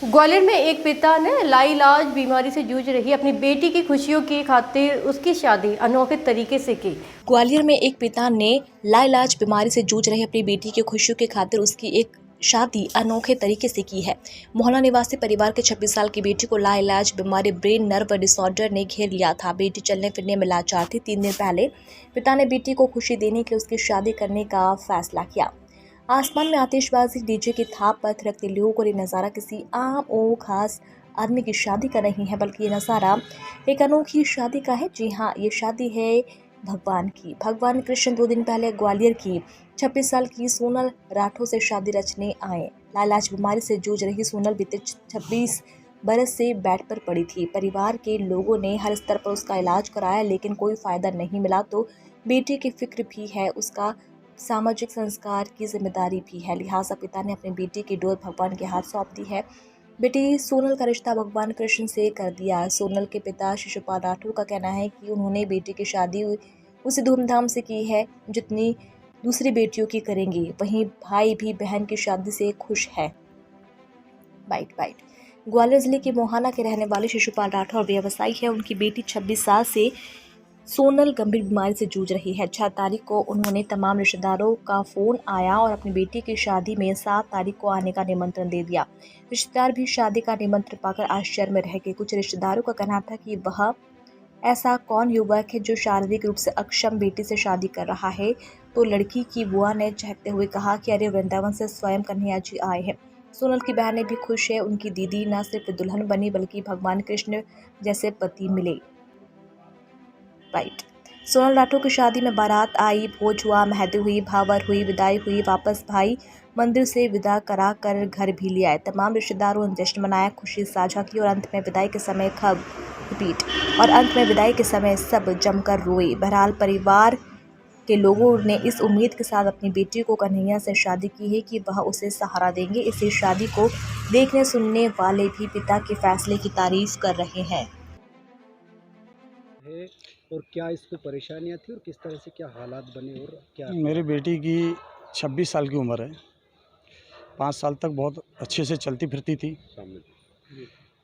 ग्वालियर में एक पिता ने लाइलाज बीमारी से जूझ रही अपनी बेटी की खुशियों की खातिर उसकी शादी अनोखे तरीके से की। ग्वालियर में एक पिता ने लाइलाज बीमारी से जूझ रही अपनी बेटी की खुशियों की खातिर उसकी एक शादी अनोखे तरीके से की है। मोहल्ला निवासी परिवार के 26 साल की बेटी को लाइलाज बीमारी ब्रेन नर्व डिसऑर्डर ने घेर लिया था। बेटी चलने फिरने में लाचार थी। 3 दिन पहले पिता ने बेटी को खुशी देने के लिए उसकी शादी करने का फैसला किया। आसमान में आतिशबाजी, डीजे की थाप पर थिरकते लोगों को ये नज़ारा किसी आम और खास आदमी की शादी का नहीं है, बल्कि ये नज़ारा एक अनोखी शादी का है। जी हाँ, ये शादी है भगवान की। भगवान कृष्ण 2 दिन पहले ग्वालियर की 26 साल की सोनल राठौर से शादी रचने आए। लाइलाज बीमारी से जूझ रही सोनल बीते 26 बरस से बेड पर पड़ी थी। परिवार के लोगों ने हर स्तर पर उसका इलाज कराया, लेकिन कोई फायदा नहीं मिला। तो बेटी की फिक्र भी है, उसका सामाजिक संस्कार की जिम्मेदारी भी है, लिहाजा पिता ने अपनी बेटी की डोर भगवान के हाथ सौंप दी है। बेटी सोनल का रिश्ता भगवान कृष्ण से कर दिया। सोनल के पिता शिशुपाल राठौर का कहना है कि उन्होंने बेटी की शादी उसी धूमधाम से की है जितनी दूसरी बेटियों की करेंगी। वहीं भाई भी बहन की शादी से खुश है। बाइट ग्वालियर जिले के मोहाना के रहने वाले शिशुपाल राठौर व्यवसायी है। उनकी बेटी 26 साल से सोनल गंभीर बीमारी से जूझ रही है। 6 तारीख को उन्होंने तमाम रिश्तेदारों का फ़ोन आया और अपनी बेटी की शादी में 7 तारीख को आने का निमंत्रण दे दिया। रिश्तेदार भी शादी का निमंत्रण पाकर आश्चर्य में रह गए। कुछ रिश्तेदारों का कहना था कि वह ऐसा कौन युवक है जो शारीरिक रूप से अक्षम बेटी से शादी कर रहा है। तो लड़की की बुआ ने चहकते हुए कहा कि अरे, वृंदावन से स्वयं कन्हैया जी आए हैं। सोनल की बहनें भी खुश है। उनकी दीदी न सिर्फ दुल्हन बनी, बल्कि भगवान कृष्ण जैसे पति मिले। सोनल राठौर की शादी में बारात आई, भोज हुआ, मेहंदी हुई, भावर हुई, विदाई हुई। वापस भाई मंदिर से विदा करा कर घर भी ले आए। तमाम रिश्तेदारों ने जश्न मनाया, खुशी साझा की और अंत में विदाई के समय सब जमकर रोए। बहरहाल परिवार के लोगों ने इस उम्मीद के साथ अपनी बेटी को कन्हैया से शादी की है कि वह उसे सहारा देंगे। इसी शादी को देखने सुनने वाले भी पिता के फैसले की तारीफ कर रहे हैं। और क्या इसको परेशानियां थी और किस तरह से क्या हालात बने और क्या? मेरी बेटी की 26 साल की उम्र है। 5 साल तक बहुत अच्छे से चलती फिरती थी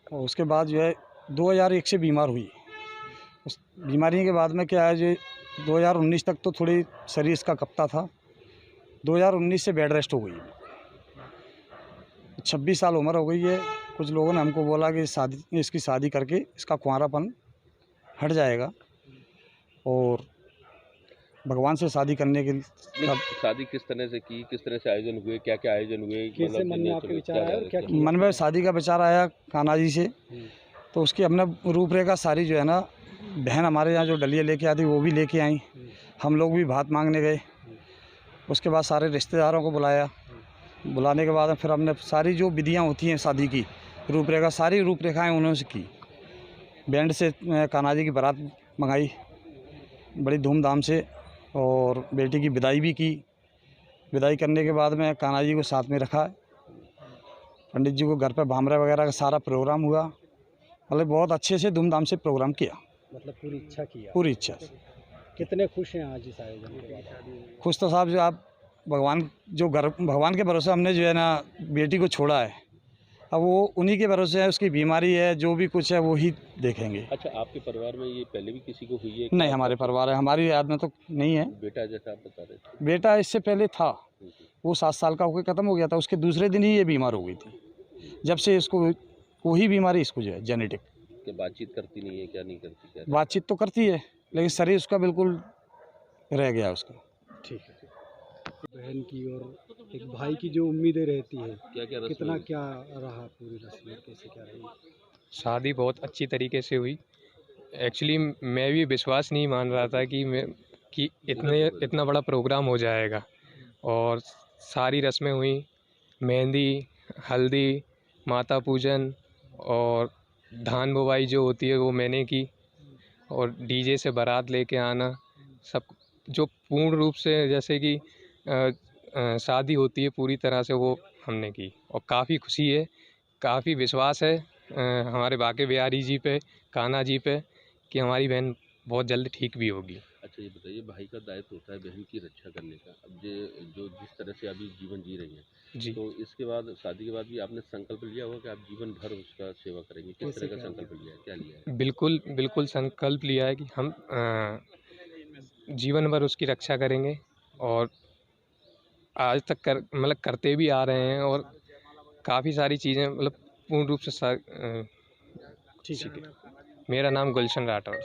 और उसके बाद जो है 2001 से बीमार हुई। उस बीमारी के बाद में क्या है, जो 2019 तक तो थोड़ी शरीर इसका कपता था। 2019 से बेड रेस्ट हो गई। 26 साल उम्र हो गई है। कुछ लोगों ने हमको बोला कि इसकी शादी करके इसका कुंवारापन हट जाएगा और भगवान से शादी करने के लिए। शादी किस तरह से की, किस तरह से आयोजन हुए, क्या क्या आयोजन हुए, कैसे मन में आपके विचार आया और क्या किया? मन में शादी का विचार आया कान्हा जी से, तो उसकी हमने रूपरेखा सारी जो है ना, बहन हमारे यहाँ जो डलिया लेके आती वो भी लेके आई। हम लोग भी भात मांगने गए। उसके बाद सारे रिश्तेदारों को बुलाया। बुलाने के बाद फिर हमने सारी जो विधियाँ होती हैं शादी की, रूपरेखा सारी रूपरेखाएँ उन्होंने से की। बैंड से कान्हा जी की बारात मंगाई बड़ी धूमधाम से और बेटी की विदाई भी की। विदाई करने के बाद में कान्हा जी को साथ में रखा। पंडित जी को घर पर भामरा वगैरह का सारा प्रोग्राम हुआ। मतलब बहुत अच्छे से धूमधाम से प्रोग्राम किया। मतलब पूरी इच्छा किया। पूरी इच्छा से। कितने खुश हैं आज इस आयोजन के बाद? खुश तो साहब, जो आप भगवान के भरोसे हमने जो है ना बेटी को छोड़ा है, अब वो उन्हीं के भरोसे है। उसकी बीमारी है, जो भी कुछ है वो ही देखेंगे। अच्छा, आपके परिवार में ये पहले भी किसी को हुई है? नहीं, हमारे परिवार है, हमारी याद में तो नहीं है। बेटा जैसा आप बता रहे थे, बेटा इससे पहले था, वो 7 साल का होकर ख़त्म हो गया था। उसके दूसरे दिन ही ये बीमार हो गई थी। जब से इसको वही बीमारी इसको जो है जेनेटिक। कि बातचीत करती नहीं है, क्या नहीं करती? क्या बातचीत तो करती है, लेकिन शरीर उसका बिल्कुल रह गया उसका। ठीक है। बहन की और एक भाई की जो उम्मीदें रहती है, क्या कितना क्या रहा पूरी रस्म, कैसे क्या रही? शादी बहुत अच्छी तरीके से हुई। एक्चुअली मैं भी विश्वास नहीं मान रहा था कि इतना बड़ा प्रोग्राम हो जाएगा। और सारी रस्में हुई, मेहंदी, हल्दी, माता पूजन और धान बुवाई जो होती है वो मैंने की, और डीजे से बारात लेके आना, सब जो पूर्ण रूप से जैसे कि शादी होती है पूरी तरह से वो हमने की। और काफ़ी खुशी है, काफ़ी विश्वास है हमारे बाके बिहारी जी पे, कान्हा जी पे, कि हमारी बहन बहुत जल्द ठीक भी होगी। अच्छा ये बताइए, भाई का दायित्व होता है बहन की रक्षा करने का। अब जो जिस तरह से अभी जीवन जी रही हैं, जी। तो इसके बाद शादी के बाद भी आपने संकल्प लिया होगा कि आप जीवन भर उसका सेवा करेंगे। किस कैसे तरह का क्या संकल्प लिया है, क्या लिया है? बिल्कुल, बिल्कुल संकल्प लिया है कि हम जीवन भर उसकी रक्षा करेंगे और आज तक मतलब करते भी आ रहे हैं और काफ़ी सारी चीज़ें मतलब पूर्ण रूप से ठीक है। मेरा नाम गुलशन राठौर।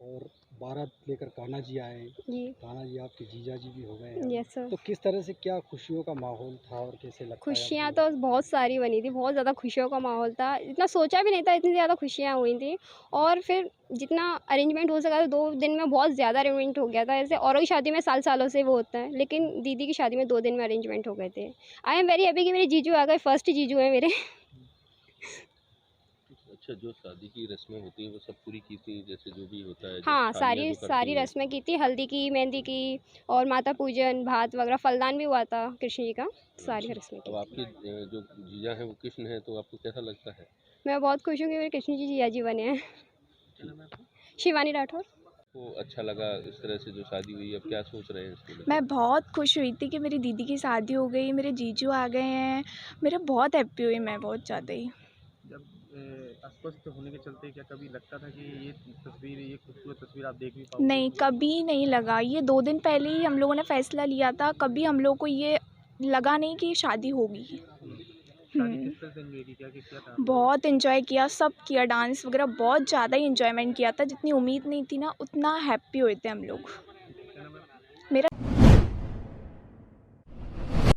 और बारात लेकर कान्हा जी आए हैं। जी कान्हा जी आपके जीजा जी भी हो गए हैं। Yes sir. तो किस तरह से क्या खुशियों का माहौल था और कैसे लगता है खुशियाँ आपको? तो बहुत सारी बनी थी, बहुत ज़्यादा खुशियों का माहौल था, इतना सोचा भी नहीं था इतनी ज़्यादा खुशियाँ हुई थी। और फिर जितना अरेंजमेंट हो सका था 2 दिन में बहुत ज़्यादा अरेंजमेंट हो गया था। ऐसे औरों की शादी में साल-सालों से वो होता है, लेकिन दीदी की शादी में 2 दिन में अरेंजमेंट हो गए थे। आई एम वेरी हैप्पी कि मेरे जीजू आ गए, फर्स्ट जीजू हैं मेरे। अच्छा, जो शादी की रस्में होती हैं वो सब पूरी की थी, जैसे जो भी होता है, हाँ, जो थालियाँ सारी जो करती सारी हैं। रस्में की थी, हल्दी की, मेहंदी की और माता पूजन, भात वगैरह, फलदान भी हुआ था कृष्ण जी का, सारी रस्में की अब थी। आपके जो जीजा हैं वो कृष्ण हैं, तो आपको कैसा लगता है? मैं बहुत खुश हूँ कि मेरे कृष्ण जी जीजा जी बने हैं। शिवानी राठौर। वो अच्छा लगा इस तरह से जो शादी हुई, अब क्या सोच रहे हैं इसके लिए? मैं बहुत खुश हुई थी कि मेरी दीदी की शादी हो गई, मेरे जीजू आ गए हैं, मेरे बहुत हैप्पी हुई मैं बहुत ज़्यादा ही। जब अस्वस्थ होने के चलते क्या कभी लगता था कि ये तस्वीर, ये खूबसूरत तस्वीर आप देख भी पाओगे? नहीं, कभी नहीं लगा। ये 2 दिन पहले ही हम लोगों ने फ़ैसला लिया था, कभी हम लोग को ये लगा नहीं कि शादी होगी। शादी किस तरह से एंजॉय की, क्या किया था? बहुत एंजॉय किया, सब किया, डांस वगैरह बहुत ज़्यादा ही एंजॉयमेंट किया था, जितनी उम्मीद नहीं थी ना उतना हैप्पी हुए थे हम लोग। क्या नाम है? मेरा